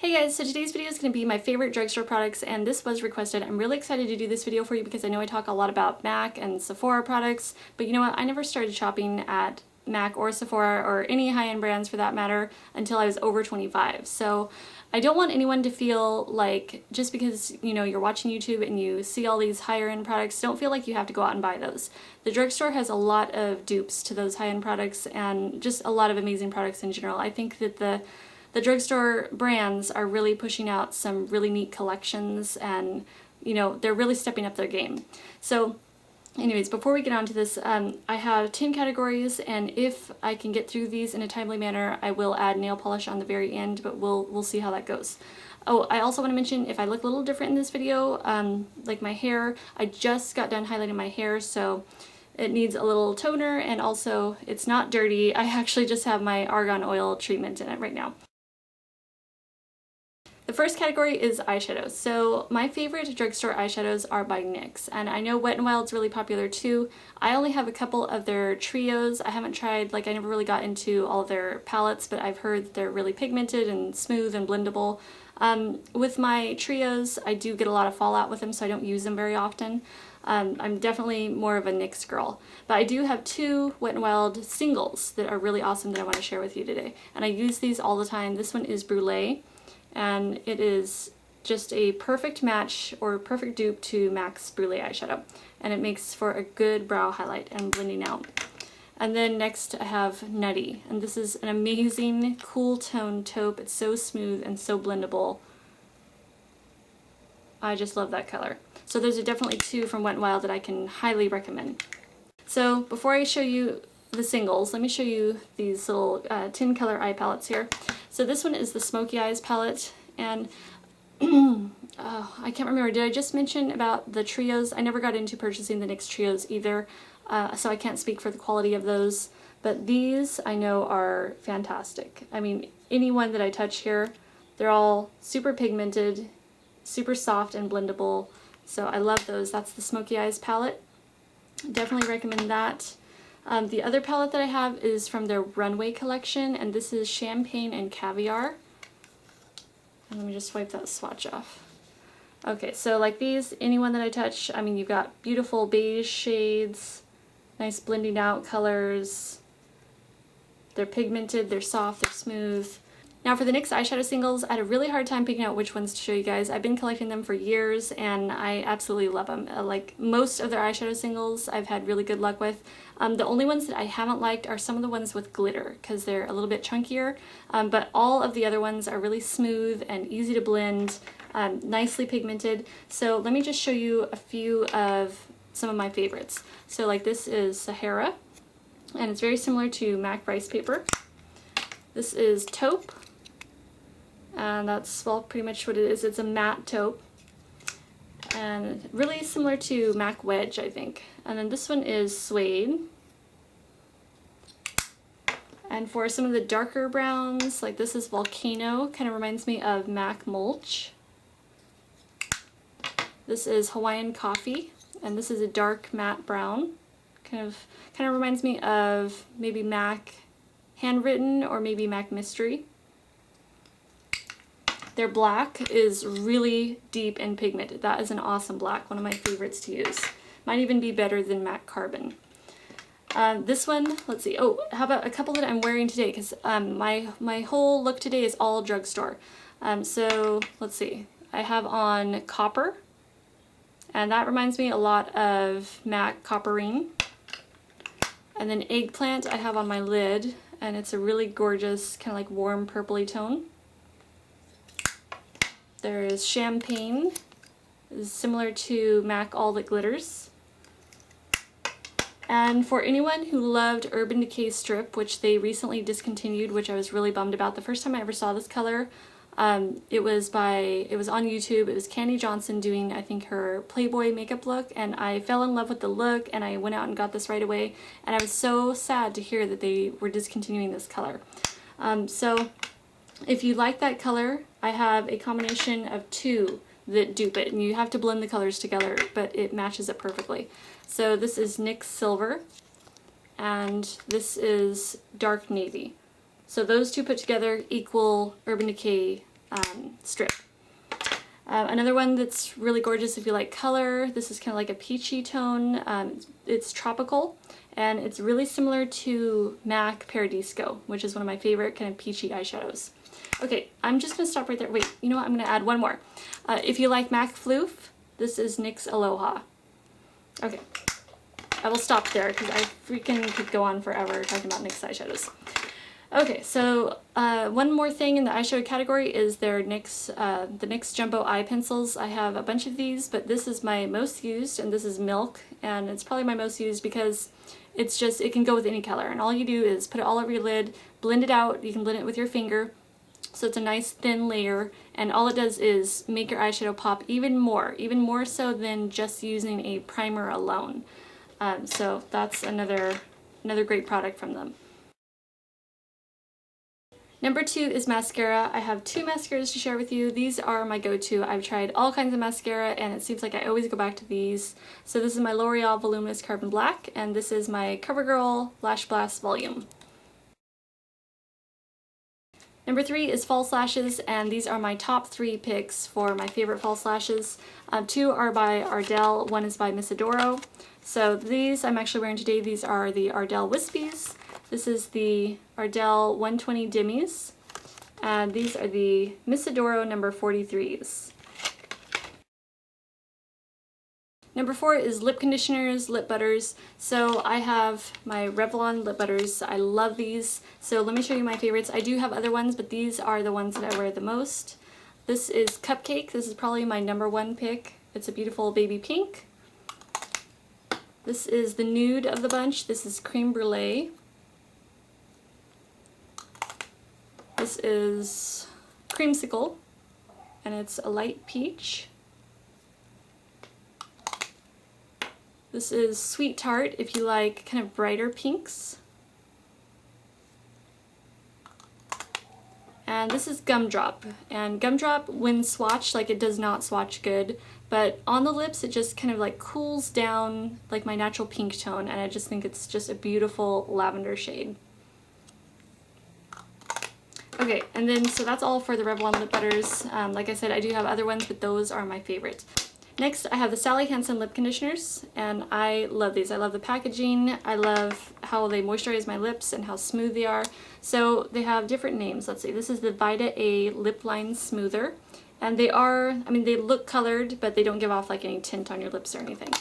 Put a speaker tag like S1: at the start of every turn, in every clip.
S1: Hey guys, so today's video is going to be my favorite drugstore products, and this was requested. I'm really excited to do this video for you because I know I talk a lot about MAC and Sephora products, but you know what, I never started shopping at MAC or Sephora or any high-end brands for that matter until I was over 25. So I don't want anyone to feel like just because you're watching YouTube and you see all these higher end products, don't feel like you have to go out and buy those. The drugstore has a lot of dupes to those high-end products and just a lot of amazing products in general. I think that the drugstore brands are really pushing out some really neat collections, and they're really stepping up their game. So anyways, before we get on to this, I have 10 categories, and if I can get through these in a timely manner, I will add nail polish on the very end, but we'll see how that goes. Oh, I also want to mention, if I look a little different in this video, like my hair, I just got done highlighting my hair, so it needs a little toner, and also it's not dirty. I actually just have my argan oil treatment in it right now. The first category is eyeshadows. So my favorite drugstore eyeshadows are by NYX, and I know Wet n Wild's really popular too. I only have a couple of their trios. I haven't tried, I never really got into all of their palettes, but I've heard that they're really pigmented and smooth and blendable. With my trios, I do get a lot of fallout with them, so I don't use them very often. I'm definitely more of a NYX girl, but I do have two Wet n Wild singles that are really awesome that I want to share with you today, and I use these all the time. This one is Brulee, and it is just a perfect match or perfect dupe to MAC's Brulee eyeshadow, and it makes for a good brow highlight and blending out. And then next I have Nutty, and this is an amazing cool tone taupe. It's so smooth and so blendable. I just love that color. So those are definitely two from Wet n Wild that I can highly recommend. So before I show you the singles, let me show you these little 10 color eye palettes here. So this one is the Smokey Eyes palette, and I can't remember, did I just mention about the trios? I never got into purchasing the NYX trios either, so I can't speak for the quality of those, but these I know are fantastic. I mean, any one that I touch here, they're all super pigmented, super soft and blendable, so I love those. That's the Smokey Eyes palette. Definitely recommend that. The other palette that I have is from their Runway collection, and this is Champagne and Caviar. And let me just wipe that swatch off. Okay, so like these, anyone that I touch, I mean, you've got beautiful beige shades, nice blending out colors. They're pigmented, they're soft, they're smooth. Now for the NYX eyeshadow singles, I had a really hard time picking out which ones to show you guys. I've been collecting them for years and I absolutely love them. Like most of their eyeshadow singles I've had really good luck with. The only ones that I haven't liked are some of the ones with glitter because they're a little bit chunkier, but all of the other ones are really smooth and easy to blend, nicely pigmented. So let me just show you a few of some of my favorites. So like this is Sahara, and it's very similar to MAC Rice Paper. This is Taupe, and that's, well, pretty much what it is. It's a matte taupe, and really similar to MAC Wedge, I think. And then this one is Suede. And for some of the darker browns, like this is Volcano, kind of reminds me of MAC Mulch. This is Hawaiian Coffee, and this is a dark matte brown. Kind of reminds me of maybe MAC Handwritten or maybe MAC Mystery. Their black is really deep and pigmented. That is an awesome black, one of my favorites to use. Might even be better than MAC Carbon. This one, let's see, oh, how about a couple that I'm wearing today, because my whole look today is all drugstore. So let's see, I have on Copper, and that reminds me a lot of MAC Copperine. And then Eggplant I have on my lid, and it's a really gorgeous kind of like warm purpley tone. There is Champagne, is similar to MAC All That Glitters. And for anyone who loved Urban Decay Strip, which they recently discontinued, which I was really bummed about. The first time I ever saw this color, it was on YouTube. It was Candy Johnson doing, I think, her Playboy makeup look, and I fell in love with the look, and I went out and got this right away, and I was so sad to hear that they were discontinuing this color. So if you like that color, I have a combination of two that dupe it, and you have to blend the colors together, but it matches it perfectly. So this is NYX Silver, and this is Dark Navy. So those two put together equal Urban Decay strip. Another one that's really gorgeous if you like color, this is kind of like a peachy tone. It's tropical, and it's really similar to MAC Paradisco, which is one of my favorite kind of peachy eyeshadows. Okay, I'm just going to stop right there. Wait, you know what? I'm going to add one more. If you like MAC Floof, this is NYX Aloha. Okay, I will stop there because I freaking could go on forever talking about NYX eyeshadows. Okay, so one more thing in the eyeshadow category is their the NYX Jumbo Eye Pencils. I have a bunch of these, but this is my most used, and this is Milk, and it's probably my most used because it's just, it can go with any color, and all you do is put it all over your lid, blend it out. You can blend it with your finger, so it's a nice thin layer, and all it does is make your eyeshadow pop even more so than just using a primer alone. So that's another great product from them. Number 2 is mascara. I have 2 mascaras to share with you. These are my go-to. I've tried all kinds of mascara, and it seems like I always go back to these. So this is my L'Oreal Voluminous Carbon Black, and this is my CoverGirl LashBlast Volume. Number 3 is false lashes, and these are my top 3 picks for my favorite false lashes. 2 are by Ardell, 1 is by Miss Adoro. So these I'm actually wearing today. These are the Ardell Wispies. This is the Ardell 120 Demis, and these are the Miss Adoro number 43s. Number 4 is lip conditioners, lip butters. So I have my Revlon lip butters. I love these. So let me show you my favorites. I do have other ones, but these are the ones that I wear the most. This is Cupcake. This is probably my number 1 pick. It's a beautiful baby pink. This is the nude of the bunch. This is Creme Brulee. This is Creamsicle, and it's a light peach. This is Sweet Tart if you like kind of brighter pinks. And this is Gumdrop. And Gumdrop, when swatched, like, it does not swatch good, but on the lips it just kind of like cools down like my natural pink tone, and I just think it's just a beautiful lavender shade. Okay, and then so that's all for the Revlon lip butters. Like I said, I do have other ones, but those are my favorite. Next, I have the Sally Hansen lip conditioners, and I love these. I love the packaging. I love how they moisturize my lips and how smooth they are. So they have different names. Let's see, this is the Vita A Lip Line Smoother, and they are, I mean, they look colored, but they don't give off like any tint on your lips or anything.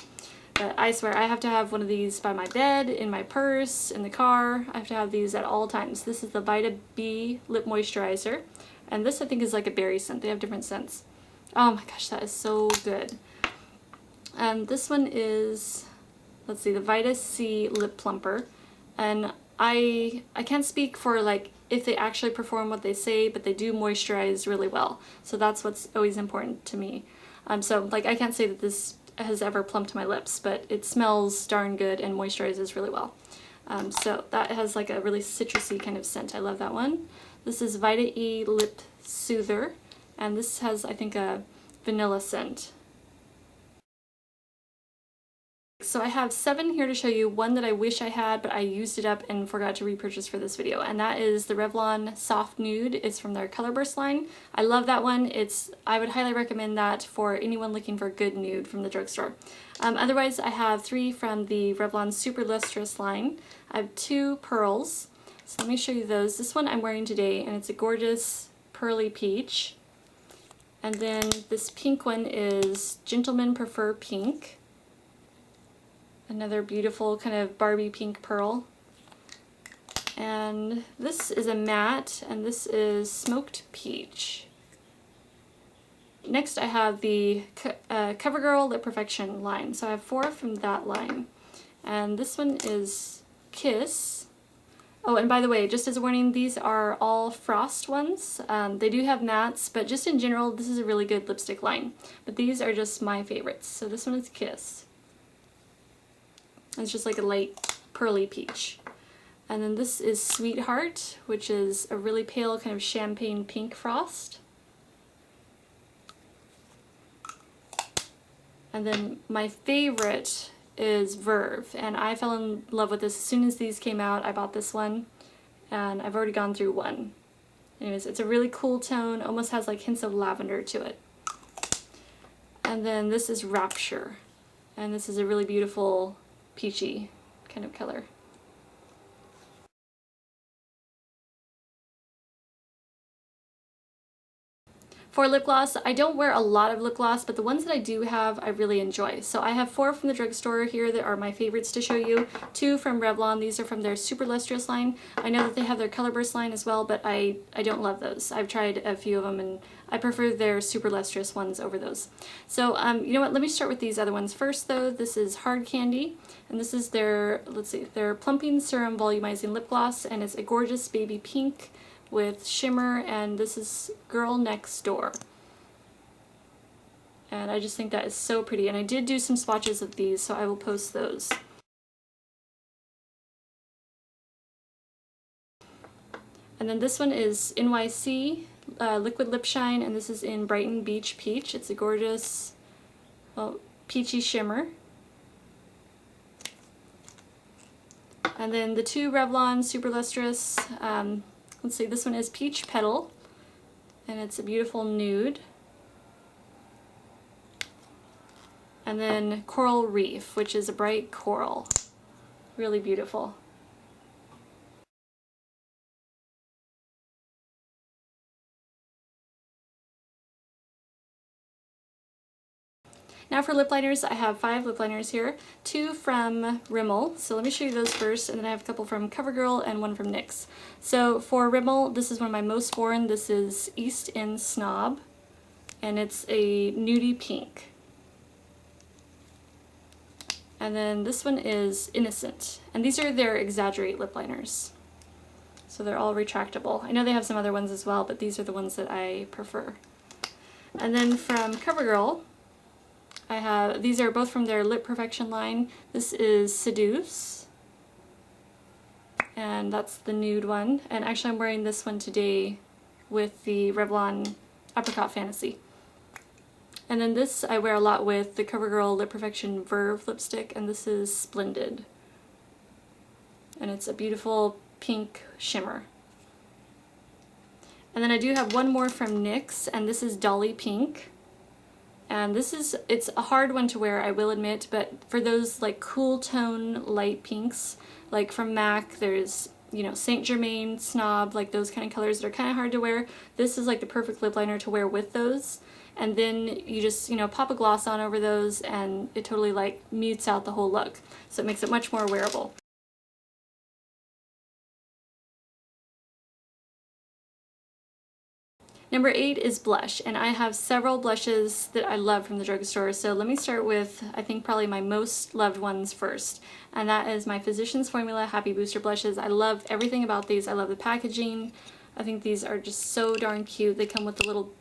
S1: But I swear, I have to have one of these by my bed, in my purse, in the car. I have to have these at all times. This is the Vita B Lip Moisturizer, and this I think is like a berry scent. They have different scents. Oh my gosh, that is so good. This one is, let's see, the Vita C Lip Plumper, and I can't speak for like if they actually perform what they say, but they do moisturize really well. So that's what's always important to me. So like I can't say that this has ever plumped my lips, but it smells darn good and moisturizes really well. So that has like a really citrusy kind of scent. I love that one. This is Vita E Lip Soother, and this has, I think, a vanilla scent. So I have 7 here to show you. One that I wish I had, but I used it up and forgot to repurchase for this video, and that is the Revlon Soft Nude. It's from their Colorburst line. I love that one. I would highly recommend that for anyone looking for a good nude from the drugstore. Otherwise, I have 3 from the Revlon Super Lustrous line. I have 2 pearls. So let me show you those. This one I'm wearing today, and it's a gorgeous pearly peach. And then this pink one is Gentlemen Prefer Pink. Another beautiful kind of Barbie pink pearl. And this is a matte, and this is Smoked Peach. Next I have the CoverGirl Lip Perfection line. So I have 4 from that line. And this one is Kiss. Oh, and by the way, just as a warning, these are all Frost ones. They do have mattes, but just in general, this is a really good lipstick line. But these are just my favorites. So this one is Kiss. It's just like a light pearly peach. And then this is Sweetheart, which is a really pale kind of champagne pink frost. And then my favorite is Verve, and I fell in love with this as soon as these came out. I bought this one, and I've already gone through one. Anyways, it's a really cool tone, almost has like hints of lavender to it. And then this is Rapture, and this is a really beautiful peachy kind of color. For lip gloss, I don't wear a lot of lip gloss, but the ones that I do have, I really enjoy. So I have 4 from the drugstore here that are my favorites to show you. 2 from Revlon. These are from their Super Lustrous line. I know that they have their Color Burst line as well, but I don't love those. I've tried a few of them, and I prefer their Super Lustrous ones over those. So, you know what? Let me start with these other ones first, though. This is Hard Candy, and this is their, let's see, their Plumping Serum Volumizing Lip Gloss, and it's a gorgeous baby pink with shimmer, and this is Girl Next Door. And I just think that is so pretty, and I did do some swatches of these, so I will post those. And then this one is NYC Liquid Lip Shine, and this is in Brighton Beach Peach. It's a gorgeous, well, peachy shimmer. And then the 2 Revlon Super Lustrous, let's see, this one is Peach Petal, and it's a beautiful nude. And then Coral Reef, which is a bright coral. Really beautiful. Now for lip liners, I have 5 lip liners here, 2 from Rimmel, so let me show you those first, and then I have a couple from CoverGirl and 1 from NYX. So for Rimmel, this is one of my most worn. This is East End Snob, and it's a nudie pink. And then this one is Innocent, and these are their Exaggerate lip liners. So they're all retractable. I know they have some other ones as well, but these are the ones that I prefer. And then from CoverGirl, I have, these are both from their Lip Perfection line. This is Seduce, and that's the nude one. And actually I'm wearing this one today with the Revlon Apricot Fantasy. And then this I wear a lot with the CoverGirl Lip Perfection Verve lipstick, and this is Splendid. And it's a beautiful pink shimmer. And then I do have one more from NYX, and this is Dolly Pink. And this is, it's a hard one to wear, I will admit, but for those like cool tone light pinks, like from MAC, there's, you know, Saint Germain, Snob, like those kind of colors that are kind of hard to wear. This is like the perfect lip liner to wear with those. And then you just, you know, pop a gloss on over those, and it totally like mutes out the whole look. So it makes it much more wearable. Number 8 is blush, and I have several blushes that I love from the drugstore. So let me start with, I think, probably my most loved ones first, and that is my Physicians Formula Happy Booster blushes. I love everything about these. I love the packaging. I think these are just so darn cute. They come with the little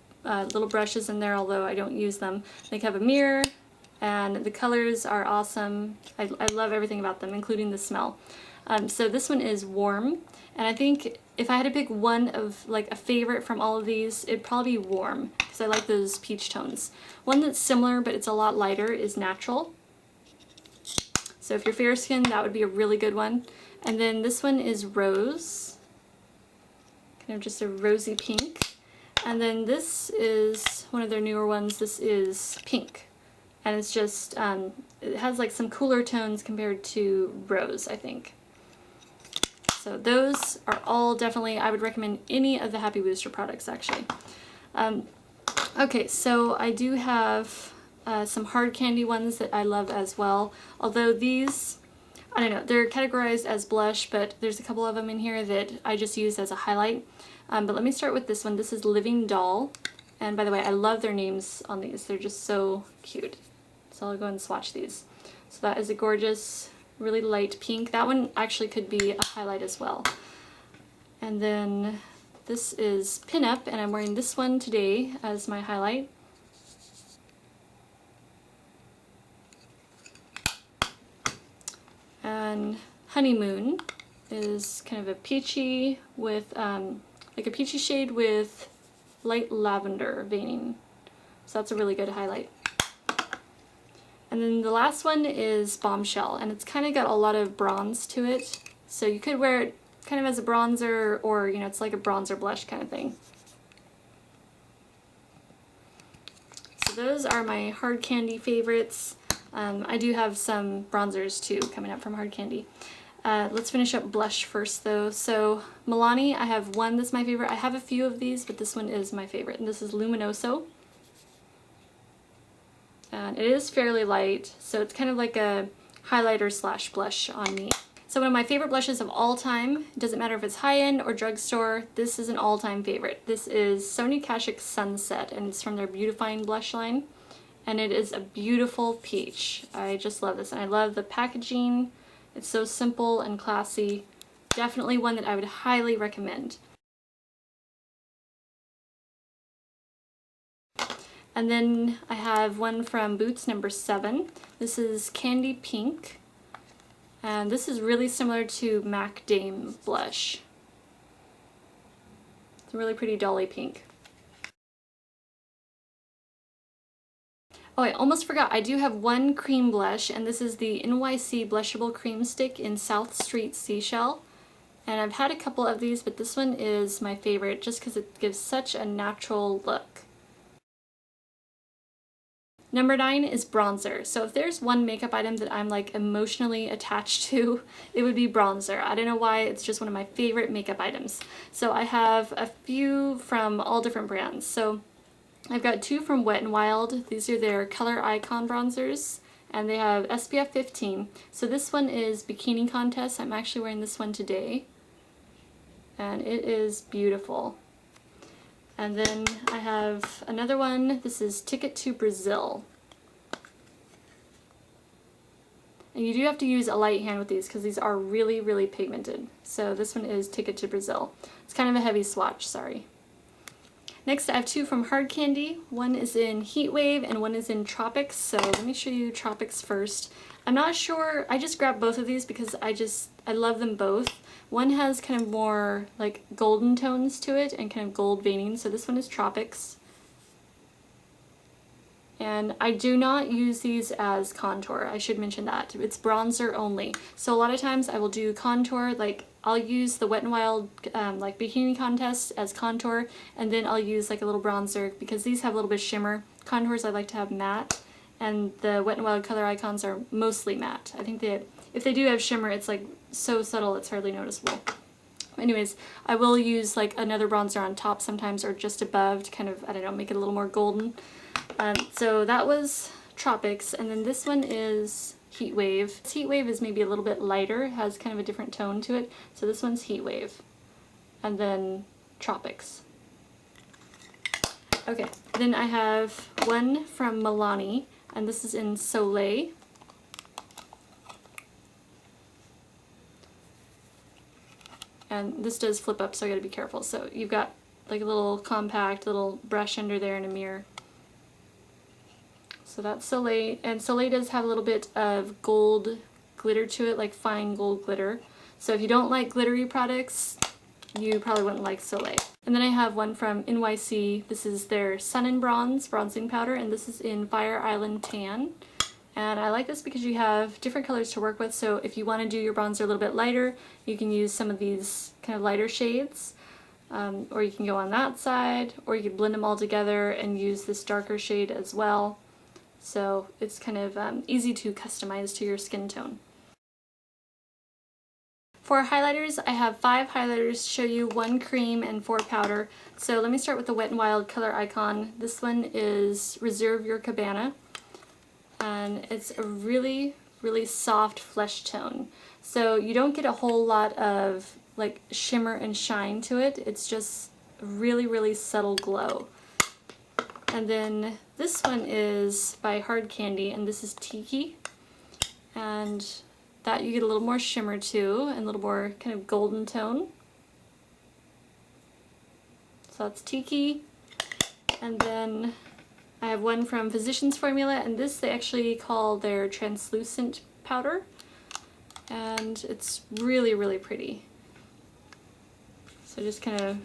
S1: brushes in there, although I don't use them. They have a mirror, and the colors are awesome. I love everything about them, including the smell. So this one is Warm, and I think if I had to pick one of like a favorite from all of these, it'd probably be Warm, because I like those peach tones. One that's similar but it's a lot lighter is Natural. So if you're fair skin, that would be a really good one. And then this one is Rose, kind of just a rosy pink. And then this is one of their newer ones. This is Pink, and it's just it has like some cooler tones compared to Rose, I think. So those are all definitely, I would recommend any of the Happy Booster products actually. Okay, so I do have some hard candy ones that I love as well. Although these, I don't know, they're categorized as blush, but there's a couple of them in here that I just use as a highlight. But let me start with this one. This is Living Doll. And by the way, I love their names on these. They're just so cute. So I'll go and swatch these. So that is a gorgeous, really light pink. That one actually could be a highlight as well. And then this is Pinup, and I'm wearing this one today as my highlight. And Honeymoon is kind of a peachy with, like a peachy shade with light lavender veining. So that's a really good highlight. And then the last one is Bombshell, and it's kind of got a lot of bronze to it. So you could wear it kind of as a bronzer, or you know, it's like a bronzer blush kind of thing. So those are my Hard Candy favorites. I do have some bronzers too coming up from Hard Candy. Let's finish up blush first though. So Milani, I have one that's my favorite. I have a few of these, but this one is my favorite, and this is Luminoso. And it is fairly light, so it's kind of like a highlighter slash blush on me. So one of my favorite blushes of all time, it doesn't matter if it's high-end or drugstore, this is an all-time favorite. This is Sonia Kashuk Sunset, and it's from their Beautifying blush line. And it is a beautiful peach. I just love this, and I love the packaging. It's so simple and classy. Definitely one that I would highly recommend. And then I have one from Boots number 7. This is Candy Pink. And this is really similar to Mac Dame blush. It's a really pretty dolly pink. Oh, I almost forgot. I do have one cream blush, and this is the NYC Blushable Cream Stick in South Street Seashell. And I've had a couple of these, but this one is my favorite just because it gives such a natural look. Number 9 is bronzer. So if there's one makeup item that I'm like emotionally attached to, it would be bronzer. I don't know why, it's just one of my favorite makeup items. So I have a few from all different brands. So I've got 2 from Wet n Wild. These are their Color Icon bronzers, and they have SPF 15. So this one is Bikini Contest. I'm actually wearing this one today, and it is beautiful. And then I have another one. This is Ticket to Brazil. And you do have to use a light hand with these because these are really, really pigmented. So this one is Ticket to Brazil. It's kind of a heavy swatch, sorry. Next I have 2 from Hard Candy. One is in Heat Wave and one is in Tropics. So let me show you Tropics first. I'm not sure, I just grabbed both of these because I love them both. One has kind of more like golden tones to it and kind of gold veining, so this one is Tropics. And I do not use these as contour, I should mention that. It's bronzer only. So a lot of times I will do contour, like I'll use the Wet n Wild like Bikini Contest as contour, and then I'll use like a little bronzer because these have a little bit of shimmer. Contours I like to have matte, and the Wet n Wild Color Icons are mostly matte. I think if they do have shimmer, it's like so subtle it's hardly noticeable. Anyways, I will use like another bronzer on top sometimes or just above to kind of, I don't know, make it a little more golden. So that was Tropics, and then this one is Heat Wave. This Heat Wave is maybe a little bit lighter, has kind of a different tone to it. So this one's Heat Wave, and then Tropics. Okay, then I have one from Milani, and this is in Soleil. And this does flip up, so I gotta be careful. So you've got like a little compact little brush under there and a mirror. So that's Soleil, and Soleil does have a little bit of gold glitter to it, like fine gold glitter. So if you don't like glittery products, you probably wouldn't like Soleil. And then I have one from NYC. This is their Sun and Bronze bronzing powder, and this is in Fire Island Tan. And I like this because you have different colors to work with, so if you want to do your bronzer a little bit lighter, you can use some of these kind of lighter shades, or you can go on that side, or you can blend them all together and use this darker shade as well. So it's kind of easy to customize to your skin tone. For highlighters, I have 5 highlighters to show you, 1 cream and 4 powder. So let me start with the Wet n Wild Color Icon. This one is Reserve Your Cabana, and it's a really, really soft flesh tone. So you don't get a whole lot of like shimmer and shine to it. It's just a really, really subtle glow. And then this one is by Hard Candy, and this is Tiki. And that you get a little more shimmer to, and a little more kind of golden tone. So that's Tiki. And then I have one from Physicians Formula, and this they actually call their translucent powder. And it's really, really pretty. So just kind of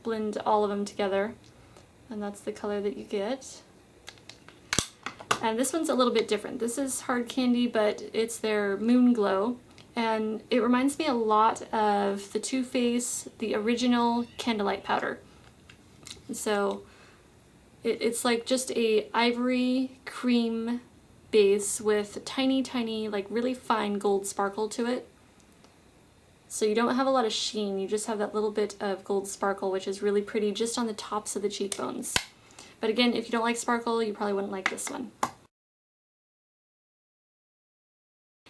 S1: blend all of them together. And that's the color that you get. And this one's a little bit different. This is Hard Candy, but it's their Moon Glow, and it reminds me a lot of the Too Faced, the original Candlelight powder. So it's like just a ivory cream base with tiny, tiny, like really fine gold sparkle to it. So you don't have a lot of sheen, you just have that little bit of gold sparkle, which is really pretty just on the tops of the cheekbones. But again, if you don't like sparkle, you probably wouldn't like this one.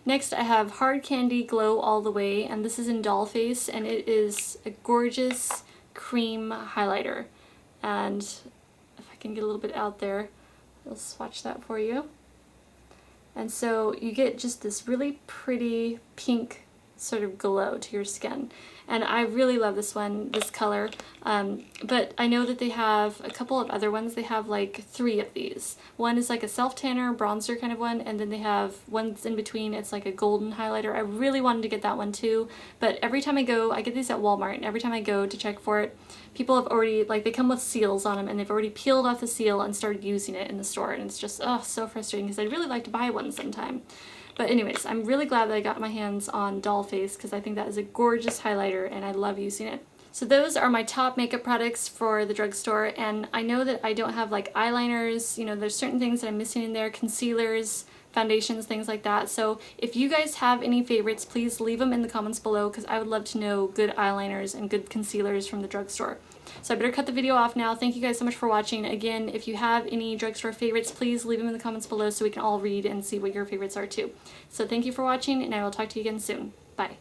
S1: Next, I have Hard Candy Glow All the Way, and this is in Doll Face, and it is a gorgeous cream highlighter. And if I can get a little bit out there, I'll swatch that for you. And so you get just this really pretty pink sort of glow to your skin. And I really love this one, this color, but I know that they have a couple of other ones. They have like 3 of these. One is like a self-tanner, bronzer kind of one, and then they have ones in between. It's like a golden highlighter. I really wanted to get that one too, but every time I go, I get these at Walmart, and every time I go to check for it, people have already, like, they come with seals on them, and they've already peeled off the seal and started using it in the store, and it's just, oh, so frustrating, because I'd really like to buy one sometime. But anyways, I'm really glad that I got my hands on Doll Face because I think that is a gorgeous highlighter and I love using it. So those are my top makeup products for the drugstore, and I know that I don't have like eyeliners, you know, there's certain things that I'm missing in there, concealers, foundations, things like that. So if you guys have any favorites, please leave them in the comments below because I would love to know good eyeliners and good concealers from the drugstore. So I better cut the video off now. Thank you guys so much for watching. Again, if you have any drugstore favorites, please leave them in the comments below so we can all read and see what your favorites are too. So thank you for watching, and I will talk to you again soon. Bye.